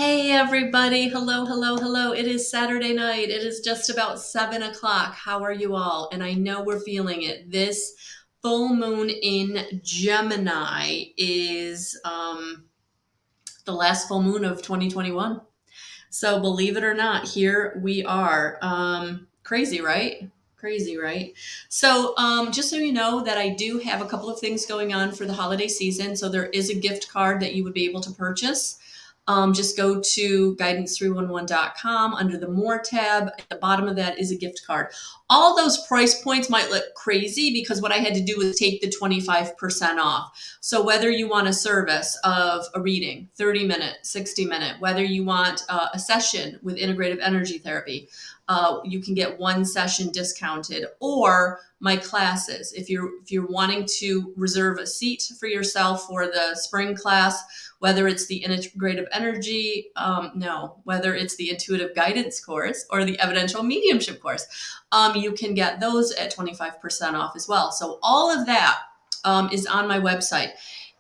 Hey everybody, hello, hello, hello. It is Saturday night. It is just about 7 o'clock. How are you all? And I know we're feeling it. This full moon in Gemini is the last full moon of 2021. So believe it or not, here we are. Crazy, right? Crazy, right? So just so you know that I do have a couple of things going on for the holiday season. So there is a gift card that you would be able to purchase. Just go to guidance311.com under the More tab. At the bottom of that is a gift card. All those price points might look crazy because what I had to do was take the 25% off. So whether you want a service of a reading, 30-minute, 60-minute, whether you want a session with integrative energy therapy, you can get one session discounted, or my classes. If you're wanting to reserve a seat for yourself for the spring class, whether it's the integrative energy, whether it's the intuitive guidance course or the evidential mediumship course, you can get those at 25% off as well. So all of that is on my website.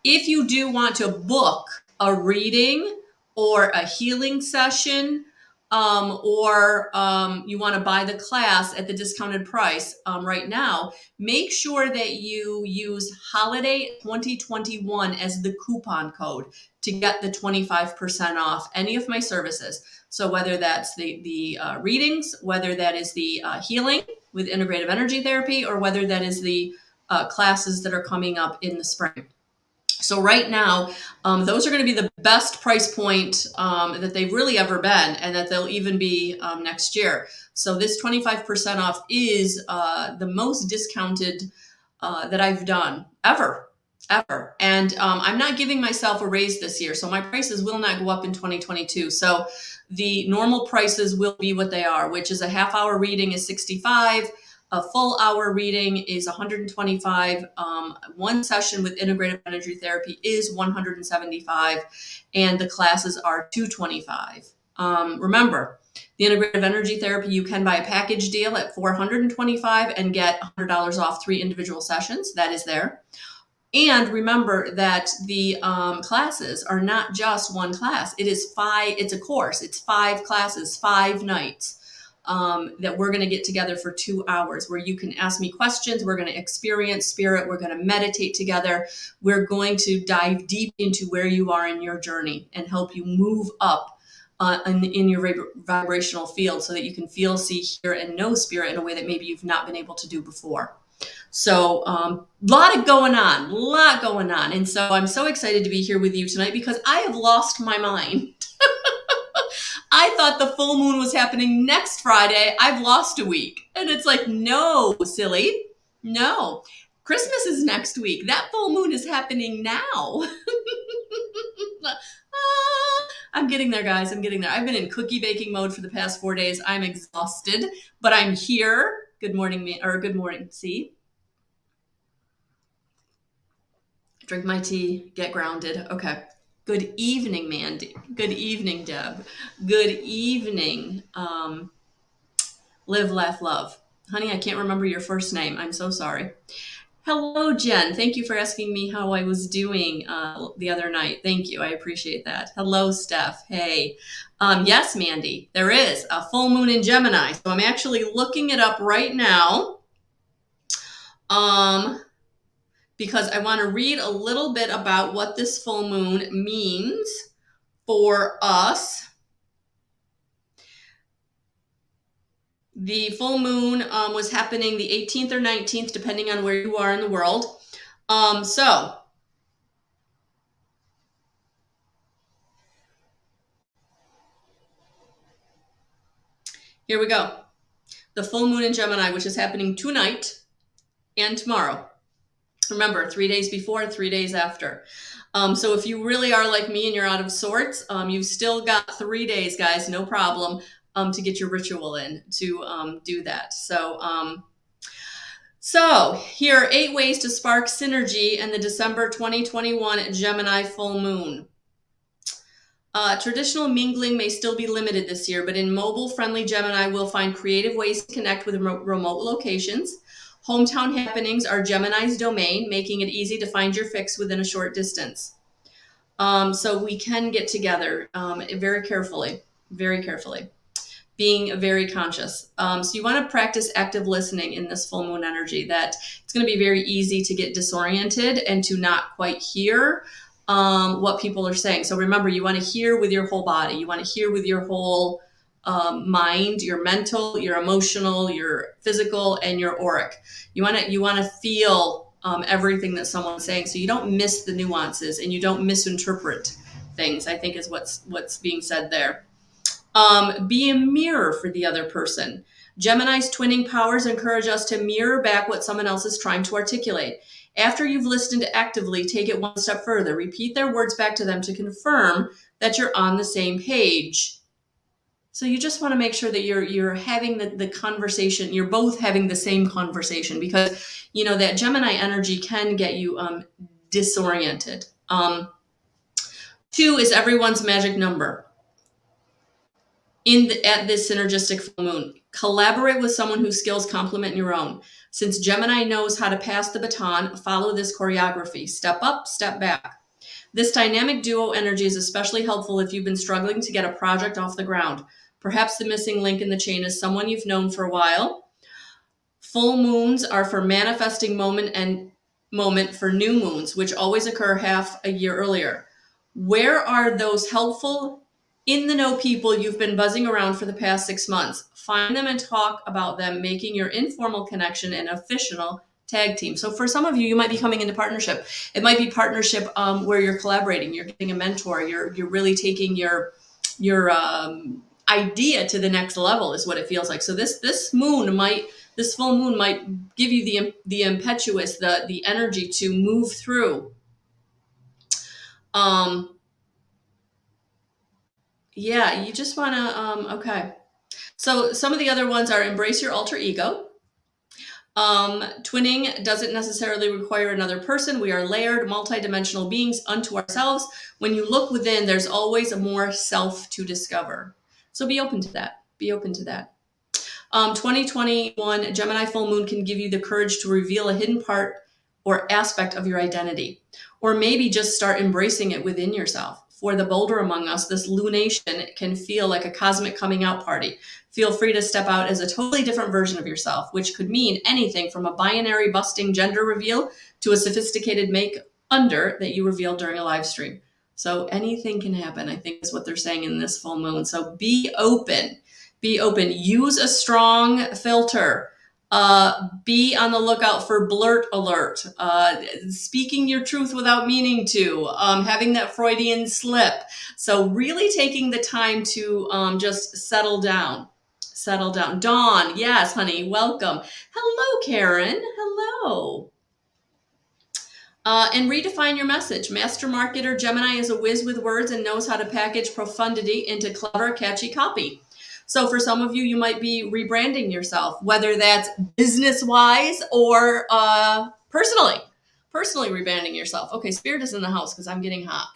If you do want to book a reading or a healing session, or you want to buy the class at the discounted price right now, make sure that you use Holiday 2021 as the coupon code to get the 25% off any of my services. So whether that's the readings, whether that is the healing with integrative energy therapy, or whether that is the classes that are coming up in the spring. So right now, those are going to be the best price point that they've really ever been, and that they'll even be next year. So this 25% off is the most discounted that I've done ever. And I'm not giving myself a raise this year, so my prices will not go up in 2022. So the normal prices will be what they are, which is a half-hour reading is $65. A full hour reading is $125. One session with integrative energy therapy is $175, and the classes are $225. Remember, the integrative energy therapy, you can buy a package deal at $425 and get $100 off 3 individual sessions. That is there. And remember that the classes are not just one class. It's a course. It's 5 classes, 5 nights. That we're going to get together for 2 hours, where you can ask me questions. We're going to experience spirit. We're going to meditate together. We're going to dive deep into where you are in your journey and help you move up in your vibrational field, so that you can feel, see, hear, and know spirit in a way that maybe you've not been able to do before. So a lot going on. And so I'm so excited to be here with you tonight because I have lost my mind. I thought the full moon was happening next Friday. I've lost a week. And it's like, no, silly. No. Christmas is next week. That full moon is happening now. I'm getting there, guys. I'm getting there. I've been in cookie baking mode for the past 4 days. I'm exhausted, but I'm here. Good morning, good morning. See? Drink my tea, get grounded. Okay. Good evening, Mandy. Good evening, Deb. Good evening. Live, laugh, love. Honey, I can't remember your first name. I'm so sorry. Hello, Jen. Thank you for asking me how I was doing the other night. Thank you. I appreciate that. Hello, Steph. Hey. Yes, Mandy, there is a full moon in Gemini. So I'm actually looking it up right now. Because I want to read a little bit about what this full moon means for us. The full moon was happening the 18th or 19th, depending on where you are in the world. So here we go. The full moon in Gemini, which is happening tonight and tomorrow. Remember, 3 days before, 3 days after. So if you really are like me and you're out of sorts, you've still got 3 days, guys, no problem, to get your ritual in, to do that. So here are 8 ways to spark synergy in the December 2021 Gemini full moon. Traditional mingling may still be limited this year, but in mobile-friendly Gemini, we'll find creative ways to connect with remote locations. Hometown happenings are Gemini's domain, making it easy to find your fix within a short distance. So we can get together very carefully, being very conscious. So you want to practice active listening in this full moon energy. That it's going to be very easy to get disoriented and to not quite hear what people are saying. So remember, you want to hear with your whole body. You want to hear with your whole mind, your mental, your emotional, your physical, and your auric. You want to feel everything that someone's saying, so you don't miss the nuances and you don't misinterpret things, I think is what's being said there. Be a mirror for the other person. Gemini's twinning powers encourage us to mirror back what someone else is trying to articulate. After you've listened actively, take it one step further. Repeat their words back to them to confirm that you're on the same page. So you just want to make sure that you're having the conversation, you're both having the same conversation, because you know that Gemini energy can get you disoriented. 2 is everyone's magic number. At this synergistic full moon, collaborate with someone whose skills complement your own. Since Gemini knows how to pass the baton, follow this choreography. Step up, step back. This dynamic duo energy is especially helpful if you've been struggling to get a project off the ground. Perhaps the missing link in the chain is someone you've known for a while. Full moons are for manifesting moment for new moons, which always occur half a year earlier. Where are those helpful, in the know people you've been buzzing around for the past 6 months? Find them and talk about them, making your informal connection an official tag team. So for some of you, you might be coming into partnership. It might be partnership where you're collaborating, you're getting a mentor, you're really taking your idea to the next level, is what it feels like. So this full moon might give you the impetuous, the energy to move through. Yeah, you just want to, okay. So some of the other ones are embrace your alter ego. Twinning doesn't necessarily require another person. We are layered, multidimensional beings unto ourselves. When you look within, there's always a more self to discover. So be open to that. 2021 Gemini full moon can give you the courage to reveal a hidden part or aspect of your identity, or maybe just start embracing it within yourself. For the bolder among us, this lunation can feel like a cosmic coming out party. Feel free to step out as a totally different version of yourself, which could mean anything from a binary busting gender reveal to a sophisticated make under that you revealed during a live stream. So anything can happen, I think, is what they're saying in this full moon. So be open. Use a strong filter. Be on the lookout for blurt alert, speaking your truth without meaning to, having that Freudian slip. So really taking the time to just settle down. Dawn, yes, honey, welcome. Hello, Karen. Hello. And redefine your message. Master marketer Gemini is a whiz with words and knows how to package profundity into clever, catchy copy. So for some of you, you might be rebranding yourself, whether that's business-wise or personally rebranding yourself. Okay, Spirit is in the house because I'm getting hot.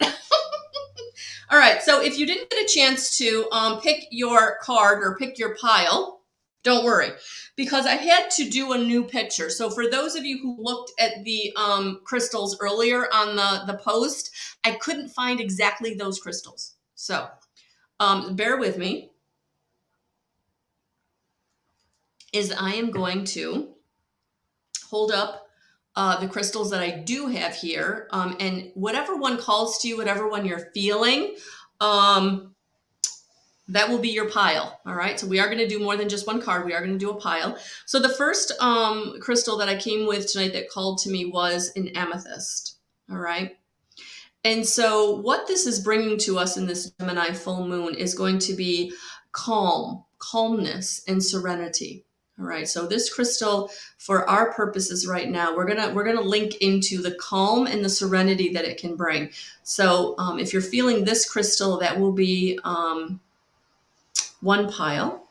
All right, so if you didn't get a chance to pick your card or pick your pile, don't worry, because I had to do a new picture. So for those of you who looked at the crystals earlier on the post, I couldn't find exactly those crystals. So bear with me. I am going to hold up the crystals that I do have here, and whatever one calls to you, whatever one you're feeling, that will be your pile. All right. So we are going to do more than just one card. We are going to do a pile. So the first crystal that I came with tonight that called to me was an amethyst. All right. And so what this is bringing to us in this Gemini full moon is going to be calmness, and serenity. All right. So this crystal, for our purposes right now, we're gonna link into the calm and the serenity that it can bring. So if you're feeling this crystal, that will be one pile.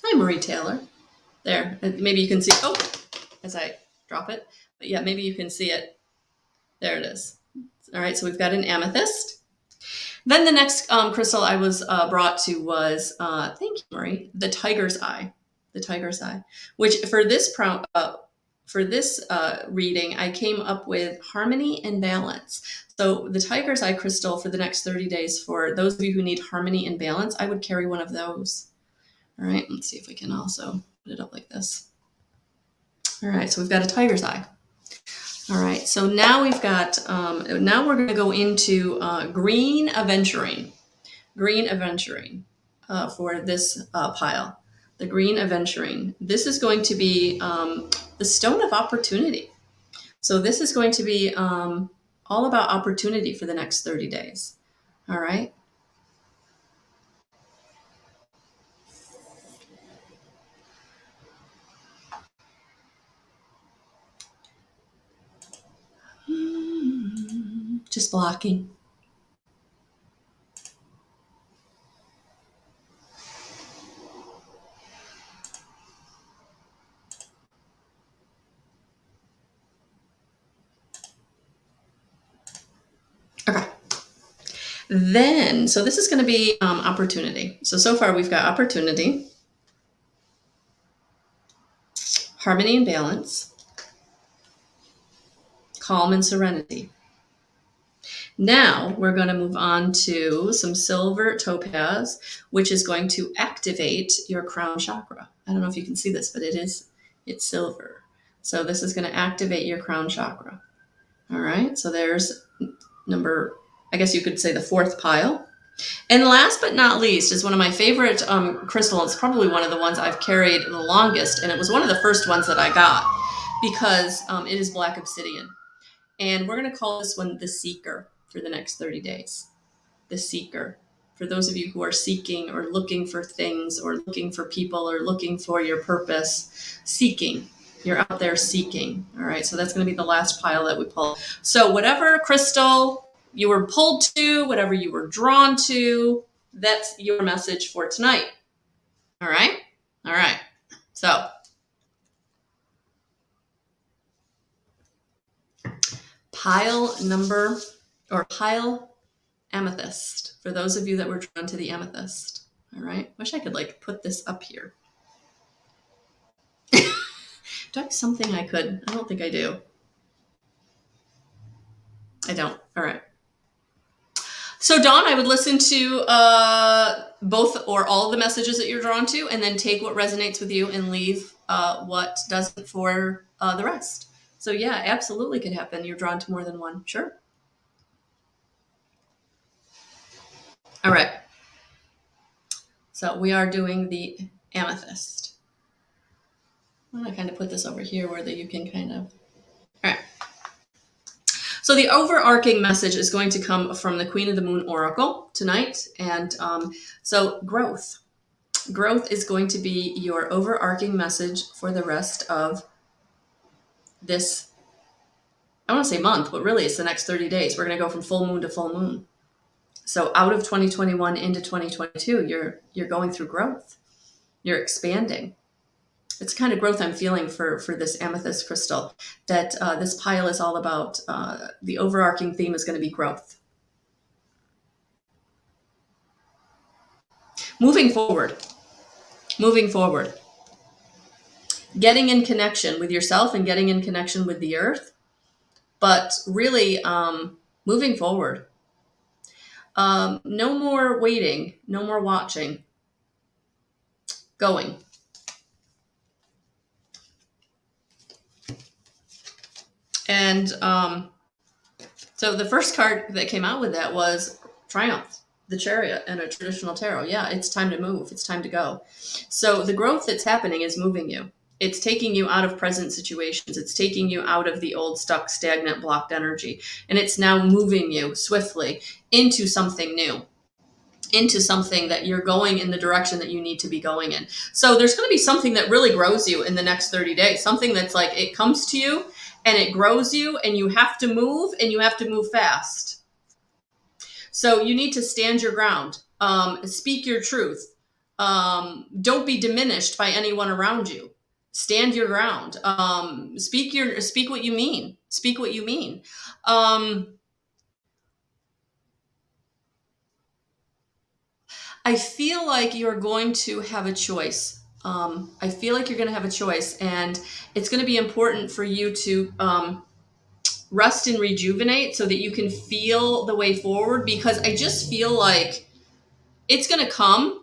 Hi, Marie Taylor. There. Maybe you can see. Oh, as I drop it. But yeah, maybe you can see it. There it is. All right. So we've got an amethyst. Then the next crystal I was brought to was, thank you, Marie, the tiger's eye. The tiger's eye, which for this for this reading, I came up with harmony and balance. So the tiger's eye crystal for the next 30 days, for those of you who need harmony and balance, I would carry one of those. All right, let's see if we can also put it up like this. All right, so we've got a tiger's eye. All right, so now we've got, now we're going to go into green aventurine. Green aventurine for this pile. The green aventurine. This is going to be the stone of opportunity. So this is going to be all about opportunity for the next 30 days. All right. Just blocking. Okay. Then, so this is going to be opportunity. So far we've got opportunity, harmony and balance, calm and serenity. Now we're going to move on to some silver topaz, which is going to activate your crown chakra. I don't know if you can see this, but it's silver. So this is going to activate your crown chakra. All right. So there's number, I guess you could say the fourth pile. And last but not least is one of my favorite crystals. It's probably one of the ones I've carried the longest. And it was one of the first ones that I got because it is black obsidian. And we're going to call this one the Seeker for the next 30 days. The Seeker. For those of you who are seeking or looking for things or looking for people or looking for your purpose, seeking. You're out there seeking. All right. So that's going to be the last pile that we pull. So whatever crystal you were pulled to, whatever you were drawn to, that's your message for tonight. All right. All right. So pile amethyst, for those of you that were drawn to the amethyst. All right. Wish I could put this up here. Do I have something I could? I don't think I do. I don't. All right. So Dawn, I would listen to both or all of the messages that you're drawn to, and then take what resonates with you and leave what doesn't for the rest. So yeah, absolutely could happen. You're drawn to more than one. Sure. All right. So we are doing the amethyst. I'm going to kind of put this over here where that you can kind of. All right. So the overarching message is going to come from the Queen of the Moon Oracle tonight. And so growth. Growth is going to be your overarching message for the rest of this, I want to say month, but really it's the next 30 days. We're going to go from full moon to full moon. So out of 2021 into 2022, you're going through growth. You're expanding. It's the kind of growth I'm feeling for this amethyst crystal, that this pile is all about. The overarching theme is going to be growth. Moving forward. Getting in connection with yourself and getting in connection with the earth, but really moving forward. No more waiting, no more watching. Going. And so the first card that came out with that was Triumph, the Chariot, and a traditional tarot. Yeah, it's time to move. It's time to go. So the growth that's happening is moving you. It's taking you out of present situations. It's taking you out of the old, stuck, stagnant, blocked energy. And it's now moving you swiftly into something new, into something that you're going in the direction that you need to be going in. So there's going to be something that really grows you in the next 30 days, something that's like it comes to you and it grows you and you have to move, and you have to move fast. So you need to stand your ground, speak your truth. Don't be diminished by anyone around you. Stand your ground. Speak what you mean. Speak what you mean. I feel like you're going to have a choice I feel like you're going to have a choice, and it's going to be important for you to rest and rejuvenate so that you can feel the way forward, because I just feel like it's going to come.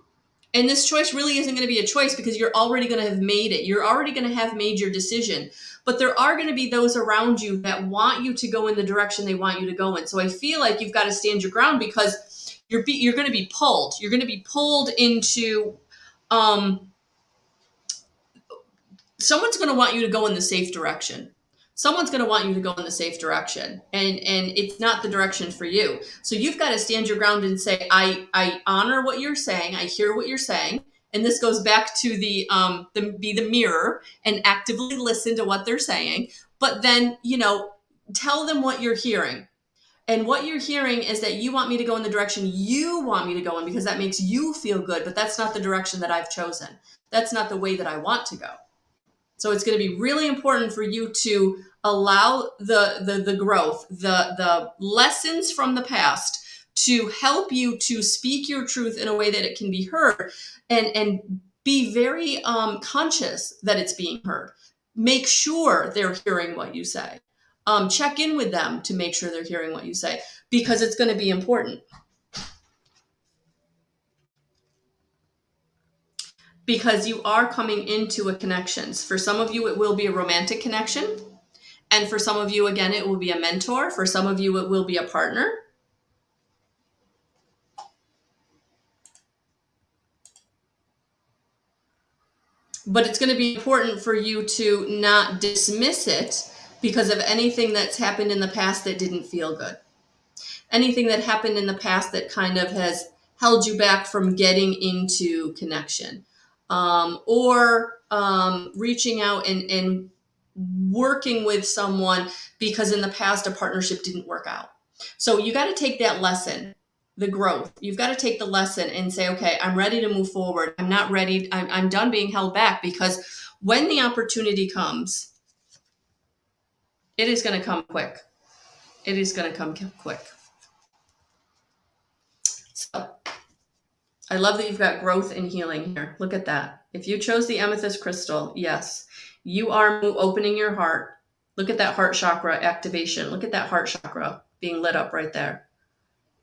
And this choice really isn't going to be a choice because you're already going to have made it. You're already going to have made your decision. But there are going to be those around you that want you to go in the direction they want you to go in. So I feel like you've got to stand your ground, because you're going to be pulled. You're going to be pulled into someone's going to want you to go in the safe direction. Someone's going to want you to go in the safe direction, and it's not the direction for you. So you've got to stand your ground and say, I honor what you're saying. I hear what you're saying. And this goes back to be the mirror and actively listen to what they're saying. But then, tell them what you're hearing. And what you're hearing is that you want me to go in the direction you want me to go in because that makes you feel good, but that's not the direction that I've chosen. That's not the way that I want to go. So it's going to be really important for you to allow the growth, the lessons from the past to help you to speak your truth in a way that it can be heard, and be very conscious that it's being heard. Make sure they're hearing what you say. Check in with them to make sure they're hearing what you say, because it's going to be important. Because you are coming into a connection. For some of you, it will be a romantic connection. And for some of you, again, it will be a mentor. For some of you, it will be a partner. But it's going to be important for you to not dismiss it because of anything that's happened in the past that didn't feel good. Anything that happened in the past that kind of has held you back from getting into connection. Or reaching out and working with someone because in the past a partnership didn't work out. So you got to take that lesson, the growth. You've got to take the lesson and say, okay, I'm ready to move forward. I'm not ready. I'm done being held back, because when the opportunity comes, it is going to come quick. It is going to come quick. So I love that you've got growth and healing here. Look at that. If you chose the amethyst crystal, yes, you are opening your heart. Look at that heart chakra activation. Look at that heart chakra being lit up right there.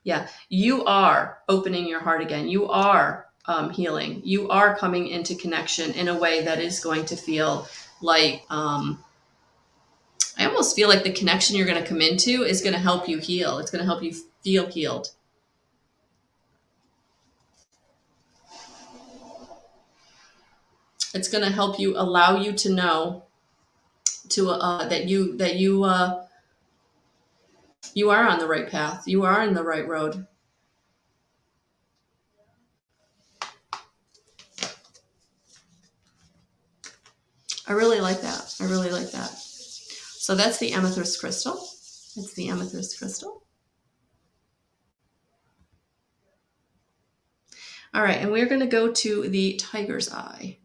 Yeah, you are opening your heart again. You are healing. You are coming into connection in a way that is going to feel like, I almost feel like the connection you're going to come into is going to help you heal. It's going to help you feel healed. It's going to help you, allow you to know that you are on the right path. You are in the right road. I really like that. I really like that. So that's the amethyst crystal. It's the amethyst crystal. All right, and we're going to go to the tiger's eye.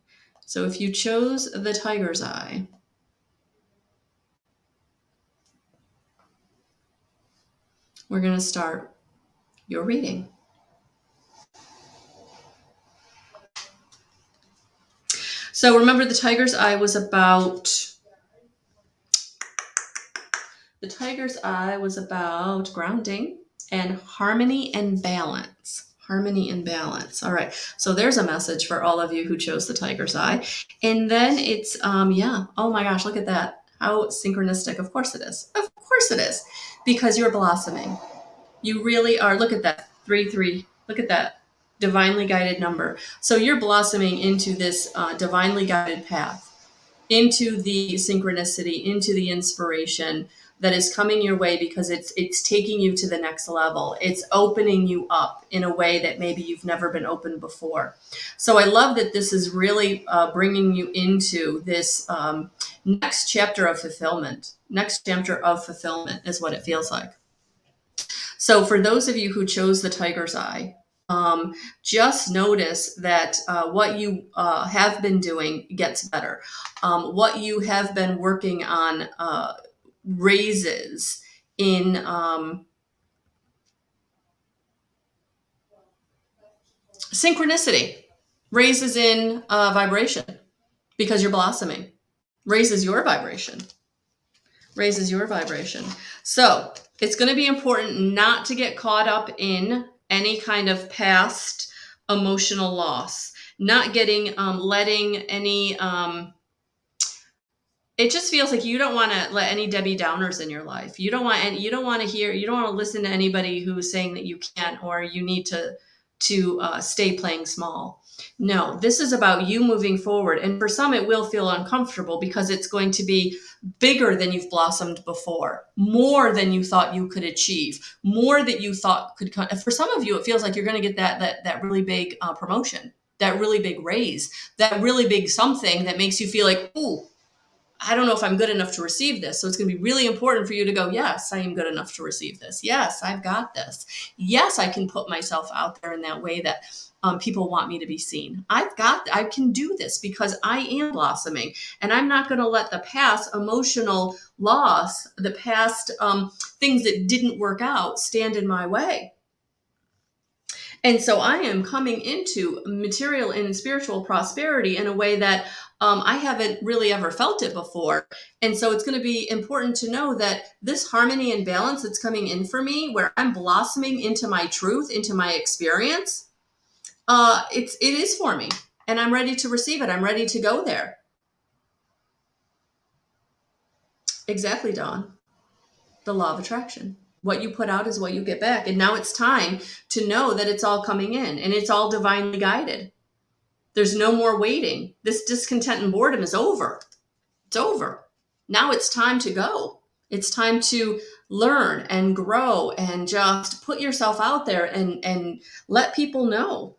So if you chose the tiger's eye, we're going to start your reading. So remember, the tiger's eye was about grounding and harmony and balance. Harmony and balance. All right. So there's a message for all of you who chose the tiger's eye. And then it's, oh my gosh, look at that. How synchronistic. Of course it is. Of course it is. Because you're blossoming. You really are. Look at that. 3-3. Look at that. Divinely guided number. So you're blossoming into this divinely guided path, into the synchronicity, into the inspiration that is coming your way, because it's taking you to the next level. It's opening you up in a way that maybe you've never been open before. So I love that this is really bringing you into this next chapter of fulfillment. Next chapter of fulfillment is what it feels like. So for those of you who chose the tiger's eye, just notice that what you have been doing gets better. What you have been working on raises in synchronicity. raises in vibration because you're blossoming. Raises your vibration. Raises your vibration. So it's going to be important not to get caught up in any kind of past emotional loss, not getting, letting any, it just feels like you don't want to let any Debbie Downers in your life. You don't want, and you don't want to hear, you don't want to listen to anybody who's saying that you can't, or you need to stay playing small. No, this is about you moving forward. And for some, it will feel uncomfortable because it's going to be bigger than you've blossomed before, more than you thought you could achieve, more that you thought could come. For some of you, it feels like you're going to get that really big promotion, that really big raise, that really big something that makes you feel like, ooh, I don't know if I'm good enough to receive this. So it's going to be really important for you to go, yes, I am good enough to receive this. Yes, I've got this. Yes, I can put myself out there in that way that people want me to be seen. I can do this because I am blossoming, and I'm not going to let the past emotional loss, the past things that didn't work out stand in my way. And so I am coming into material and spiritual prosperity in a way that I haven't really ever felt it before. And so it's going to be important to know that this harmony and balance that's coming in for me, where I'm blossoming into my truth, into my experience, it is for me. And I'm ready to receive it. I'm ready to go there. Exactly, Dawn. The law of attraction. What you put out is what you get back. And now it's time to know that it's all coming in and it's all divinely guided. There's no more waiting. This discontent and boredom is over. It's over. Now it's time to go. It's time to learn and grow and just put yourself out there and let people know.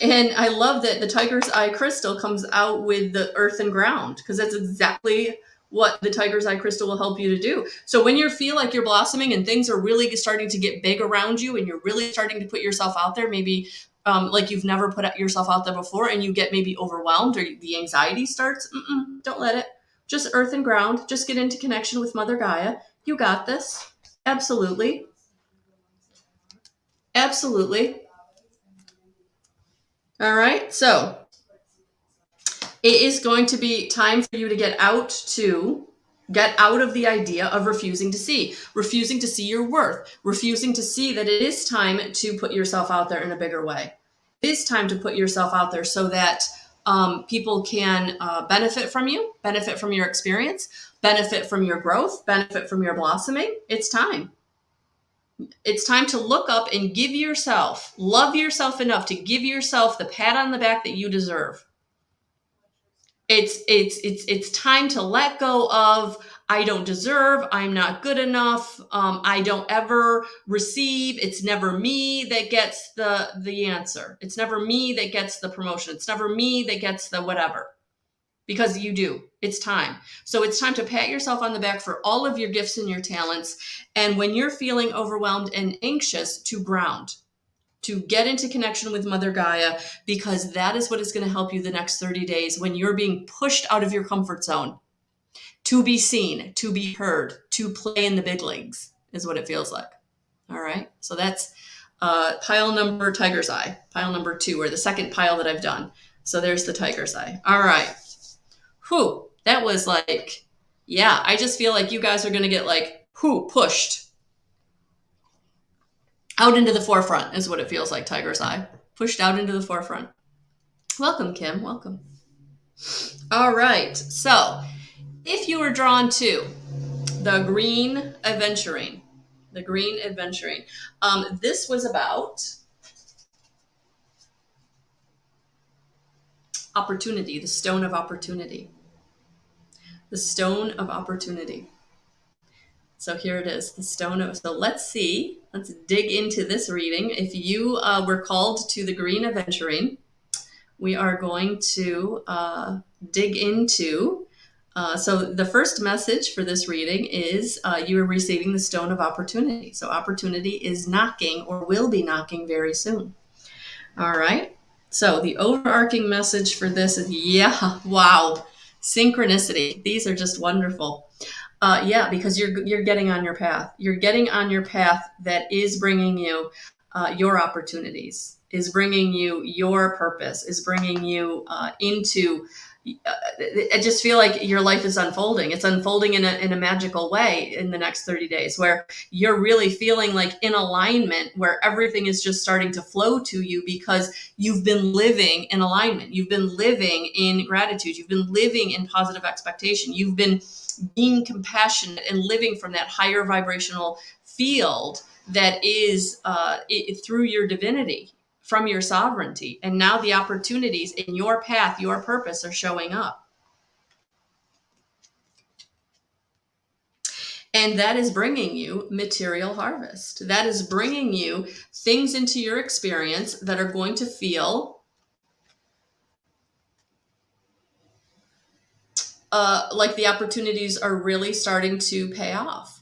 And I love that the tiger's eye crystal comes out with the earth and ground, because that's exactly what the tiger's eye crystal will help you to do. So when you feel like you're blossoming and things are really starting to get big around you and you're really starting to put yourself out there, maybe like you've never put yourself out there before, and you get maybe overwhelmed or the anxiety starts, don't let it. Just earth and ground. Just get into connection with Mother Gaia. You got this. Absolutely. Absolutely. All right. So it is going to be time for you to get out of the idea of refusing to see your worth, refusing to see that it is time to put yourself out there in a bigger way. It is time to put yourself out there so that people can benefit from you, benefit from your experience, benefit from your growth, benefit from your blossoming. It's time. It's time to look up and love yourself enough to give yourself the pat on the back that you deserve. It's time to let go of I don't deserve, I'm not good enough, I don't ever receive, it's never me that gets the answer. It's never me that gets the promotion. It's never me that gets the whatever. Because you do. It's time. So it's time to pat yourself on the back for all of your gifts and your talents. And when you're feeling overwhelmed and anxious, to ground, to get into connection with Mother Gaia, because that is what is going to help you the next 30 days when you're being pushed out of your comfort zone. To be seen, to be heard, to play in the big leagues is what it feels like. All right. So that's tiger's eye, pile number 2, or the second pile that I've done. So there's the tiger's eye. All right. Whew. That was like, yeah, I just feel like you guys are going to get like, pushed out into the forefront is what it feels like, tiger's eye. Pushed out into the forefront. Welcome, Kim. Welcome. All right. So if you were drawn to the green Aventurine, this was about opportunity, the stone of opportunity. The stone of opportunity. So here it is, the stone of, so let's dig into this reading. If you were called to the green Aventurine, we are going to dig into, so the first message for this reading is you are receiving the stone of opportunity. So opportunity is knocking, or will be knocking very soon. All right. So the overarching message for this is, wow, synchronicity. These are just wonderful. Because you're getting on your path. You're getting on your path that is bringing you your opportunities. is bringing you your purpose, is bringing you into. I just feel like your life is unfolding. It's unfolding in a magical way in the next 30 days, where you're really feeling like in alignment, where everything is just starting to flow to you because you've been living in alignment. You've been living in gratitude. You've been living in positive expectation. You've been being compassionate and living from that higher vibrational field that is through your divinity, from your sovereignty. And now the opportunities in your path, your purpose are showing up. And that is bringing you material harvest. That is bringing you things into your experience that are going to feel like the opportunities are really starting to pay off.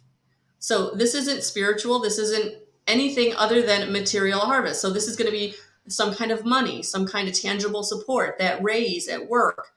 So this isn't spiritual. This isn't anything other than material harvest. So this is going to be some kind of money, some kind of tangible support, that raise at work,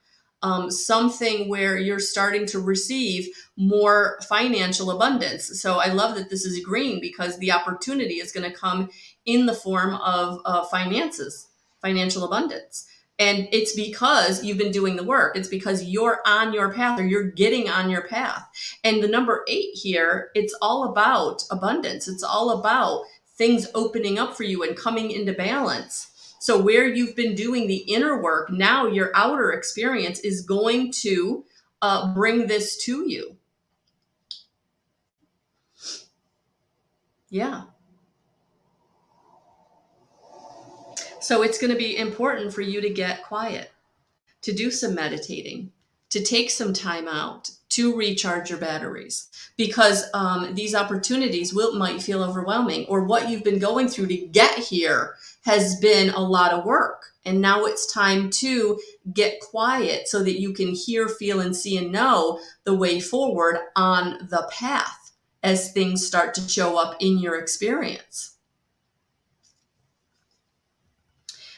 something where you're starting to receive more financial abundance. So I love that this is green, because the opportunity is going to come in the form of finances, financial abundance. And it's because you've been doing the work. It's because you're on your path, or you're getting on your path. And the number 8 here, it's all about abundance. It's all about things opening up for you and coming into balance. So where you've been doing the inner work, now your outer experience is going to bring this to you. Yeah. So it's going to be important for you to get quiet, to do some meditating, to take some time out, to recharge your batteries, because these opportunities might feel overwhelming, or what you've been going through to get here has been a lot of work. And now it's time to get quiet so that you can hear, feel, and see and know the way forward on the path as things start to show up in your experience.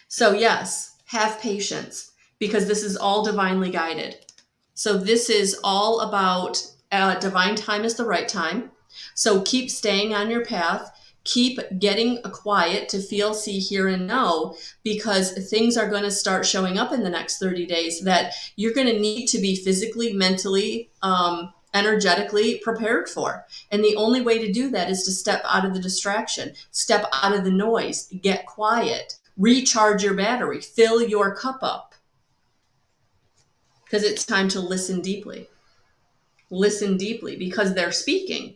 So yes, have patience, because this is all divinely guided. So this is all about divine time is the right time. So keep staying on your path. Keep getting quiet to feel, see, hear, and know, because things are going to start showing up in the next 30 days that you're going to need to be physically, mentally, energetically prepared for. And the only way to do that is to step out of the distraction, step out of the noise, get quiet, recharge your battery, fill your cup up. Because it's time to listen deeply. Listen deeply, because they're speaking.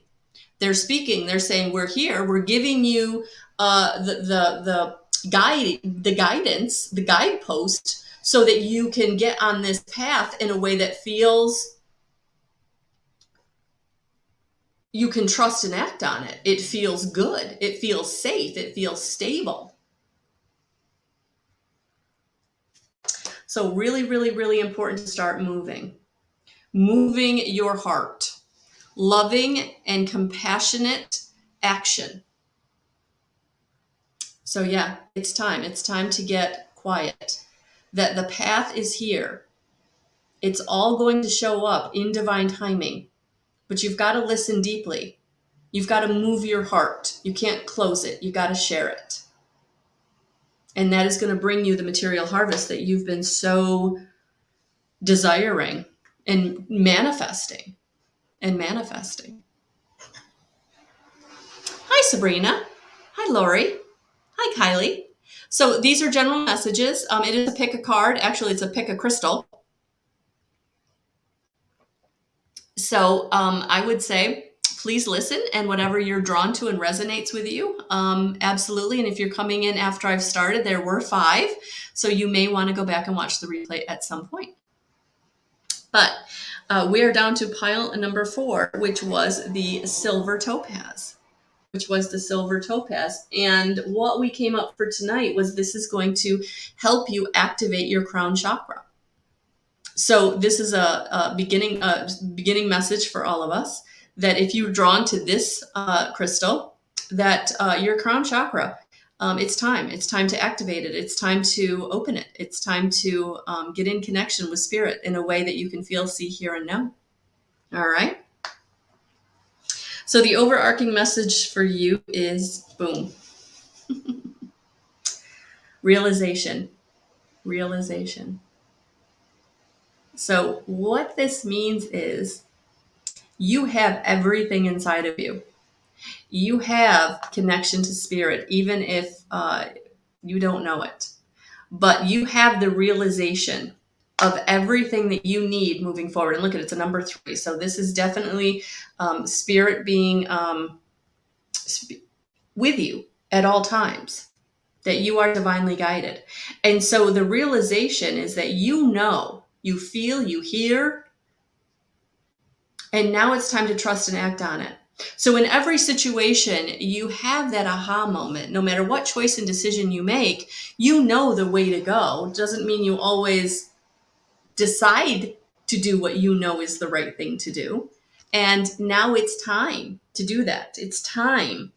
They're speaking. They're saying, we're here. We're giving you the guidance, the guidepost, so that you can get on this path in a way that feels you can trust and act on it. It feels good. It feels safe. It feels stable. So really, really, really important to start moving. Moving your heart. Loving and compassionate action. So yeah, it's time. It's time to get quiet. That the path is here. It's all going to show up in divine timing. But you've got to listen deeply. You've got to move your heart. You can't close it. You got to share it. And that is going to bring you the material harvest that you've been so desiring and manifesting. Hi, Sabrina. Hi, Lori. Hi, Kylie. So these are general messages. It is a pick a card. Actually, it's a pick a crystal. So I would say, please listen, and whatever you're drawn to and resonates with you, absolutely. And if you're coming in after I've started, there were 5. So you may want to go back and watch the replay at some point. But we are down to pile number 4, which was the silver topaz. And what we came up for tonight was this is going to help you activate your crown chakra. So this is a beginning message for all of us, that if you're drawn to this crystal, that your crown chakra, it's time to activate it. It's time to open it. It's time to get in connection with spirit in a way that you can feel, see, hear, and know. All right. So the overarching message for you is boom. Realization. Realization. So what this means is you have everything inside of you. You have connection to spirit, even if you don't know it. But you have the realization of everything that you need moving forward. And look at it, it's a number 3. So this is definitely spirit being with you at all times, that you are divinely guided. And so the realization is that you know, you feel, you hear, and now it's time to trust and act on it. So in every situation, you have that aha moment. No matter what choice and decision you make, you know the way to go. It doesn't mean you always decide to do what you know is the right thing to do. And now it's time to do that. It's time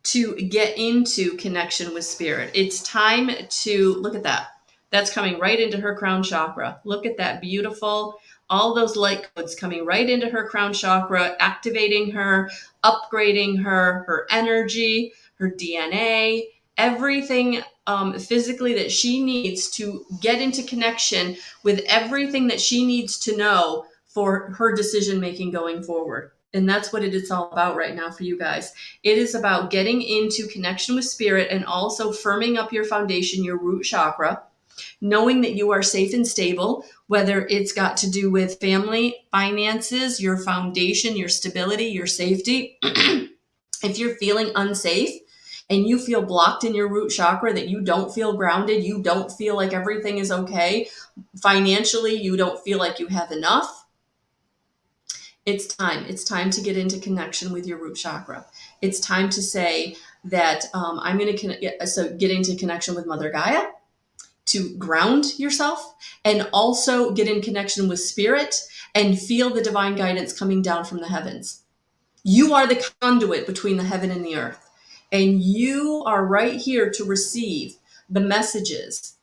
to get into connection with spirit. It's time to look at that. That's coming right into her crown chakra. Look at that beautiful, all those light codes coming right into her crown chakra, activating her, upgrading her energy, her DNA, everything physically that she needs to get into connection with everything that she needs to know for her decision making going forward. And that's what it's all about right now for you guys. It is about getting into connection with spirit and also firming up your foundation, your root chakra, knowing that you are safe and stable, whether it's got to do with family, finances, your foundation, your stability, your safety. If you're feeling unsafe and you feel blocked in your root chakra, that you don't feel grounded, you don't feel like everything is okay, financially, you don't feel like you have enough, it's time. It's time to get into connection with your root chakra. It's time to say that I'm going to get into connection with Mother Gaia, to ground yourself, and also get in connection with spirit and feel the divine guidance coming down from the heavens. You are the conduit between the heaven and the earth, and you are right here to receive the messages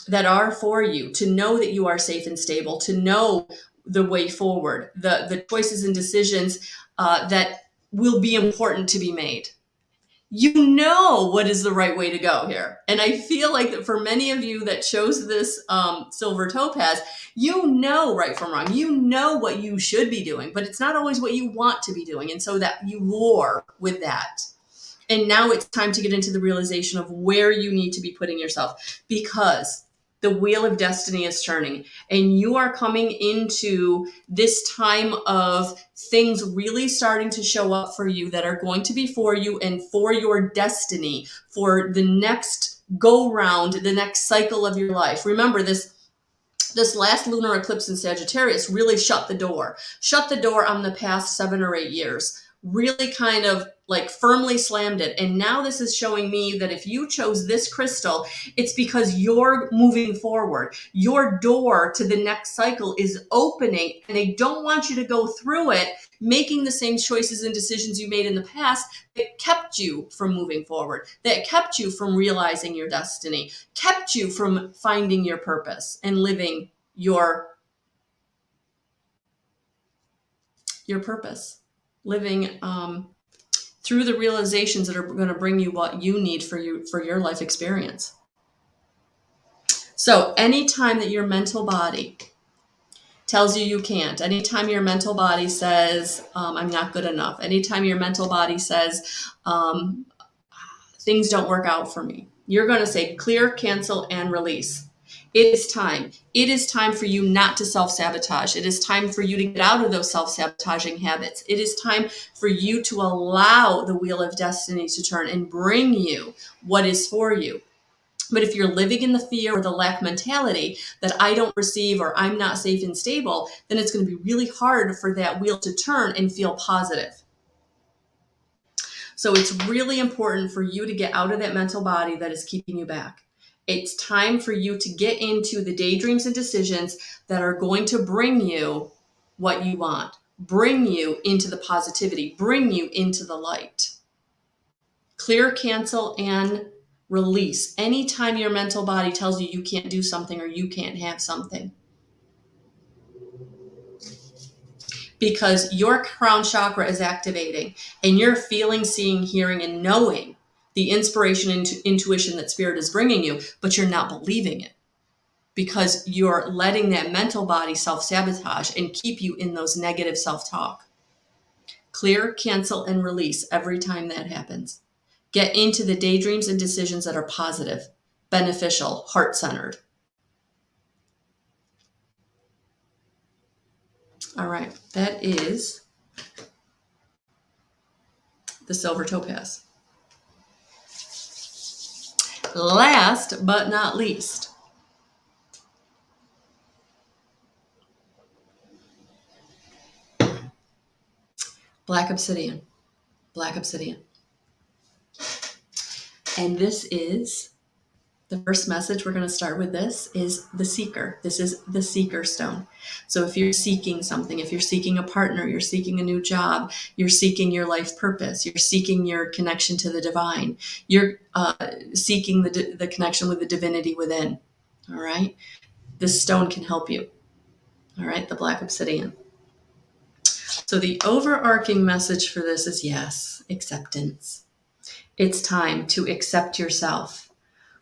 that are for you, to know that you are safe and stable, to know the way forward, the choices and decisions that will be important to be made. You know what is the right way to go here. And I feel like that for many of you that chose this silver topaz, you know right from wrong. You know what you should be doing, but it's not always what you want to be doing. And so that you war with that. And now it's time to get into the realization of where you need to be putting yourself, because the wheel of destiny is turning and you are coming into this time of things really starting to show up for you that are going to be for you and for your destiny, for the next go round, the next cycle of your life. Remember, this last lunar eclipse in Sagittarius really shut the door on the past 7 or 8 years, really kind of like firmly slammed it. And now this is showing me that if you chose this crystal, it's because you're moving forward. Your door to the next cycle is opening, and they don't want you to go through it making the same choices and decisions you made in the past that kept you from moving forward, that kept you from realizing your destiny, kept you from finding your purpose and living your purpose, living through the realizations that are going to bring you what you need for your life experience. So anytime that your mental body tells you you can't, anytime your mental body says, I'm not good enough, anytime your mental body says, things don't work out for me, you're going to say clear, cancel, and release. It is time. It is time for you not to self-sabotage. It is time for you to get out of those self-sabotaging habits. It is time for you to allow the wheel of destiny to turn and bring you what is for you. But if you're living in the fear or the lack mentality that I don't receive or I'm not safe and stable, then it's going to be really hard for that wheel to turn and feel positive. So it's really important for you to get out of that mental body that is keeping you back. It's time for you to get into the daydreams and decisions that are going to bring you what you want, bring you into the positivity, bring you into the light. Clear, cancel, and release. Anytime your mental body tells you you can't do something or you can't have something. Because your crown chakra is activating and you're feeling, seeing, hearing, and knowing the inspiration and intuition that spirit is bringing you, but you're not believing it because you're letting that mental body self-sabotage and keep you in those negative self-talk. Clear, cancel, and release every time that happens. Get into the daydreams and decisions that are positive, beneficial, heart-centered. All right, that is the silver topaz. Last but not least, black obsidian. Black obsidian. And this is the first message. We're going to start with this is the seeker. This is the seeker stone. So if you're seeking something, if you're seeking a partner, you're seeking a new job, you're seeking your life purpose, you're seeking your connection to the divine, you're seeking the connection with the divinity within. All right. This stone can help you. All right. The black obsidian. So the overarching message for this is yes, acceptance. It's time to accept yourself.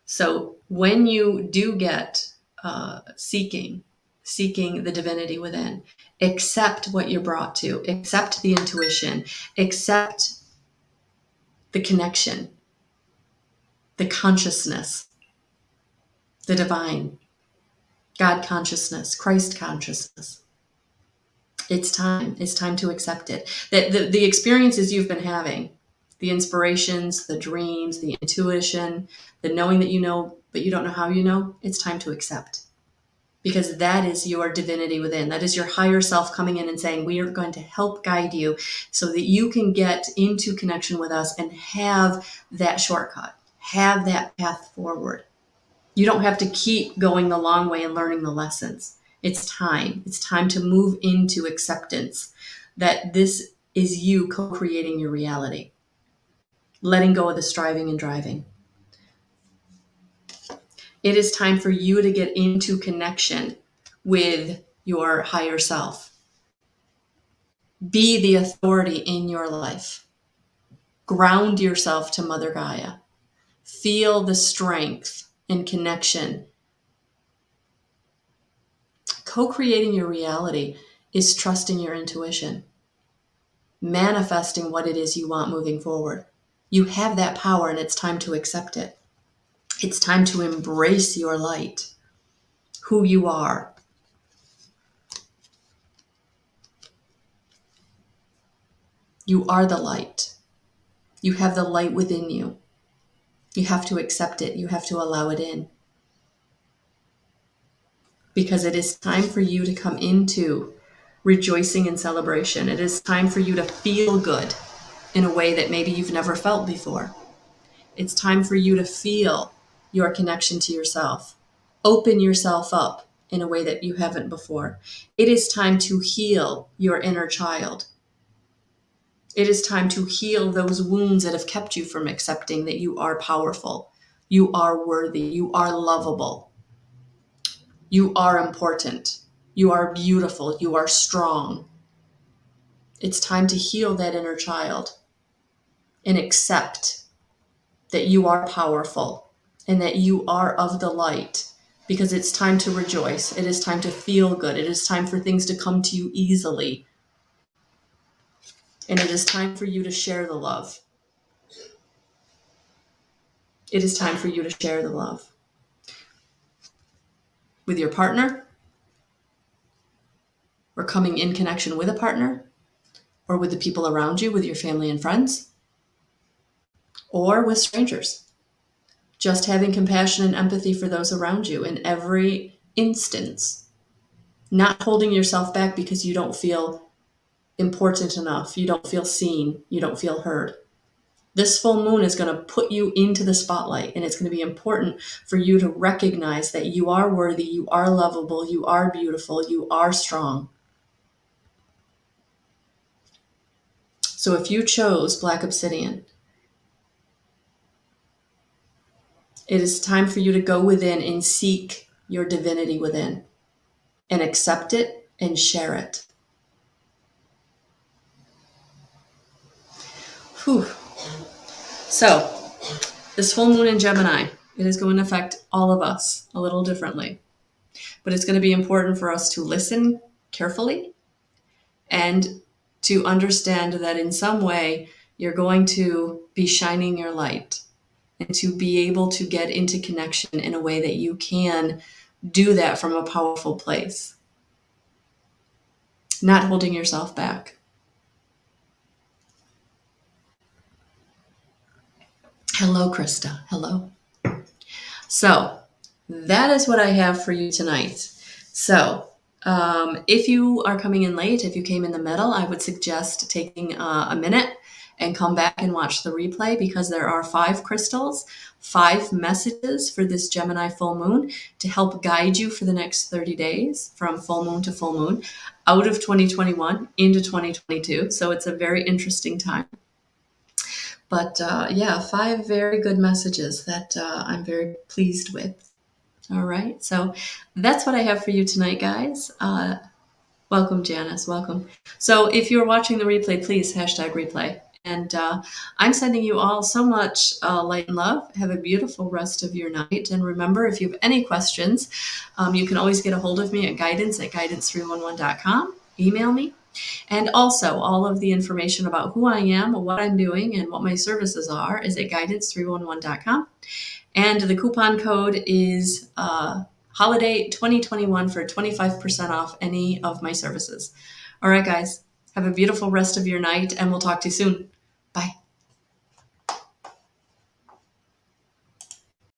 So when you do get seeking the divinity within, accept what you're brought to, accept the intuition, accept the connection, the consciousness, the divine, God consciousness, Christ consciousness. It's time to accept it. That the experiences you've been having, the inspirations, the dreams, the intuition, the knowing that you know, but you don't know how you know, it's time to accept. Because that is your divinity within. That is your higher self coming in and saying, we are going to help guide you so that you can get into connection with us and have that shortcut, have that path forward. You don't have to keep going the long way and learning the lessons. It's time. It's time to move into acceptance that this is you co-creating your reality, letting go of the striving and driving. It is time for you to get into connection with your higher self. Be the authority in your life. Ground yourself to Mother Gaia. Feel the strength and connection. Co-creating your reality is trusting your intuition, manifesting what it is you want moving forward. You have that power and it's time to accept it. It's time to embrace your light, who you are. You are the light. You have the light within you. You have to accept it. You have to allow it in. Because it is time for you to come into rejoicing and celebration. It is time for you to feel good in a way that maybe you've never felt before. It's time for you to feel your connection to yourself. Open yourself up in a way that you haven't before. It is time to heal your inner child. It is time to heal those wounds that have kept you from accepting that you are powerful, you are worthy, you are lovable, you are important, you are beautiful, you are strong. It's time to heal that inner child and accept that you are powerful and that you are of the light, because it's time to rejoice. It is time to feel good. It is time for things to come to you easily. And it is time for you to share the love. It is time for you to share the love with your partner, or coming in connection with a partner, or with the people around you, with your family and friends, or with strangers. Just having compassion and empathy for those around you in every instance. Not holding yourself back because you don't feel important enough, you don't feel seen, you don't feel heard. This full moon is going to put you into the spotlight, and it's going to be important for you to recognize that you are worthy, you are lovable, you are beautiful, you are strong. So if you chose black obsidian, it is time for you to go within and seek your divinity within and accept it and share it. Whew. So This full moon in Gemini, it is going to affect all of us a little differently. But it's going to be important for us to listen carefully and to understand that in some way you're going to be shining your light and to be able to get into connection in a way that you can do that from a powerful place, not holding yourself back. Hello, Krista. Hello. So that is what I have for you tonight. So if you are coming in late, if you came in the middle, I would suggest taking a minute and come back and watch the replay, because there are 5 crystals, 5 messages for this Gemini full moon to help guide you for the next 30 days from full moon to full moon out of 2021 into 2022. So it's a very interesting time. But yeah, 5 very good messages that I'm very pleased with. All right, so that's what I have for you tonight, guys. Welcome, Janice. Welcome. So if you're watching the replay, please hashtag replay. And I'm sending you all so much light and love. Have a beautiful rest of your night. And remember, if you have any questions, you can always get a hold of me at guidance@guidance311.com. Email me. And also, all of the information about who I am, what I'm doing, and what my services are is at guidance311.com. And the coupon code is Holiday 2021 for 25% off any of my services. All right, guys, have a beautiful rest of your night, and we'll talk to you soon.